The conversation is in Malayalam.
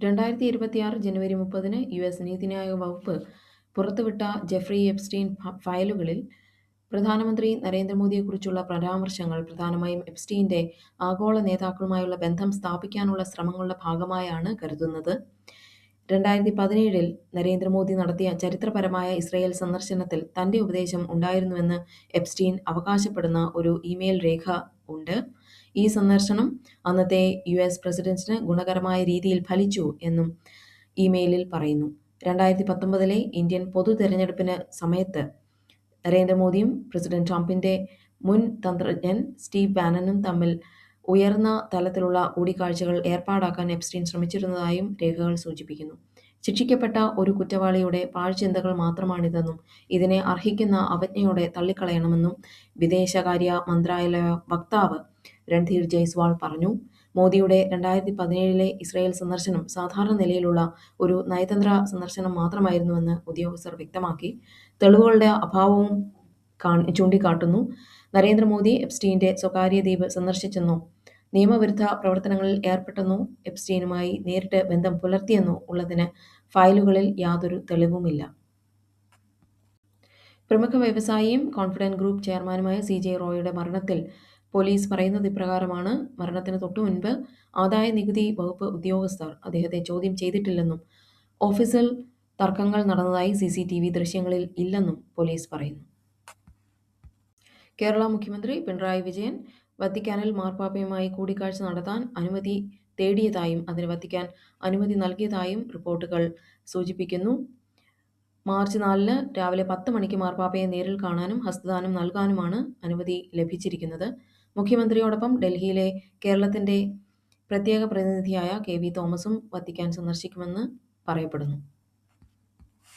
2026 ജനുവരി 30-ന് യുഎസ് നീതിന്യായ വകുപ്പ് പുറത്തുവിട്ട ജെഫ്രി എപ്സ്റ്റീൻ ഫയലുകളിൽ പ്രധാനമന്ത്രി നരേന്ദ്രമോദിയെക്കുറിച്ചുള്ള പരാമർശങ്ങൾ പ്രധാനമായും എപ്സ്റ്റീന്റെ ആഗോള നേതാക്കളുമായുള്ള ബന്ധം സ്ഥാപിക്കാനുള്ള ശ്രമങ്ങളുടെ ഭാഗമായാണ് കരുതുന്നത്. 2017-ൽ നരേന്ദ്രമോദി നടത്തിയ ചരിത്രപരമായ ഇസ്രയേൽ സന്ദർശനത്തിൽ തന്റെ ഉപദേശം ഉണ്ടായിരുന്നുവെന്ന് എപ്സ്റ്റീൻ അവകാശപ്പെടുന്ന ഒരു ഇമെയിൽ രേഖ ഉണ്ട്. ഈ സന്ദർശനം അന്നത്തെ യുഎസ് പ്രസിഡന്റിന് ഗുണകരമായ രീതിയിൽ ഫലിച്ചു എന്നും ഇമെയിലിൽ പറയുന്നു. 2019-ലെ ഇന്ത്യൻ പൊതു തെരഞ്ഞെടുപ്പിന് സമയത്ത് നരേന്ദ്രമോദിയും പ്രസിഡന്റ് ട്രംപിന്റെ മുൻ തന്ത്രജ്ഞൻ സ്റ്റീവ് ബാനനും തമ്മിൽ ഉയർന്ന തലത്തിലുള്ള കൂടിക്കാഴ്ചകൾ ഏർപ്പാടാക്കാൻ എപ്സ്റ്റീൻ ശ്രമിച്ചിരുന്നതായും രേഖകൾ സൂചിപ്പിക്കുന്നു. ശിക്ഷിക്കപ്പെട്ട ഒരു കുറ്റവാളിയുടെ പാഴ്ചിന്തകൾ മാത്രമാണിതെന്നും ഇതിനെ അർഹിക്കുന്ന അവജ്ഞയോടെ തള്ളിക്കളയണമെന്നും വിദേശകാര്യ മന്ത്രാലയ വക്താവ് രൺധീർ ജയ്സ്വാൾ പറഞ്ഞു. മോദിയുടെ 2017-ലെ ഇസ്രയേൽ സന്ദർശനം സാധാരണ നിലയിലുള്ള ഒരു നയതന്ത്ര സന്ദർശനം മാത്രമായിരുന്നുവെന്ന് ഉദ്യോഗസ്ഥർ വ്യക്തമാക്കി. തെളിവുകളുടെ അഭാവവും ചൂണ്ടിക്കാട്ടുന്നു. നരേന്ദ്രമോദി എപ്സ്റ്റീന്റെ സ്വകാര്യ ദ്വീപ് സന്ദർശിച്ചെന്നോ നിയമവിരുദ്ധ പ്രവർത്തനങ്ങളിൽ ഏർപ്പെട്ടെന്നോ എപ്സ്റ്റീനുമായി നേരിട്ട് ബന്ധം പുലർത്തിയെന്നോ ഉള്ളതിന് ഫയലുകളിൽ യാതൊരു തെളിവുമില്ല. പ്രമുഖ വ്യവസായിയും കോൺഫിഡന്റ് ഗ്രൂപ്പ് ചെയർമാനുമായ സി.ജെ. റോയിയുടെ മരണത്തിൽ പോലീസ് പറയുന്നത് ഇപ്രകാരമാണ്. മരണത്തിന് തൊട്ടുമുൻപ് ആദായനികുതി വകുപ്പ് ഉദ്യോഗസ്ഥർ അദ്ദേഹത്തെ ചോദ്യം ചെയ്തിട്ടില്ലെന്നും ഓഫീസിൽ തർക്കങ്ങൾ നടന്നതായി CCTV ദൃശ്യങ്ങളിൽ ഇല്ലെന്നും പോലീസ് പറയുന്നു. കേരള മുഖ്യമന്ത്രി പിണറായി വിജയൻ വത്തിക്കാനിൽ മാർപ്പാപ്പയുമായി കൂടിക്കാഴ്ച നടത്താൻ അനുമതി തേടിയതായും അതിന് വത്തിക്കാൻ അനുമതി നൽകിയതായും റിപ്പോർട്ടുകൾ സൂചിപ്പിക്കുന്നു. മാർച്ച് 4-ന് രാവിലെ 10 മണിക്ക് മാർപ്പാപ്പയെ നേരിൽ കാണാനും ഹസ്തദാനം നൽകാനുമാണ് അനുമതി ലഭിച്ചിരിക്കുന്നത്. മുഖ്യമന്ത്രിയോടൊപ്പം ഡൽഹിയിലെ കേരളത്തിന്റെ പ്രത്യേക പ്രതിനിധിയായ KV തോമസും വത്തിക്കാൻ സന്ദർശിക്കുമെന്ന് പറയപ്പെടുന്നു.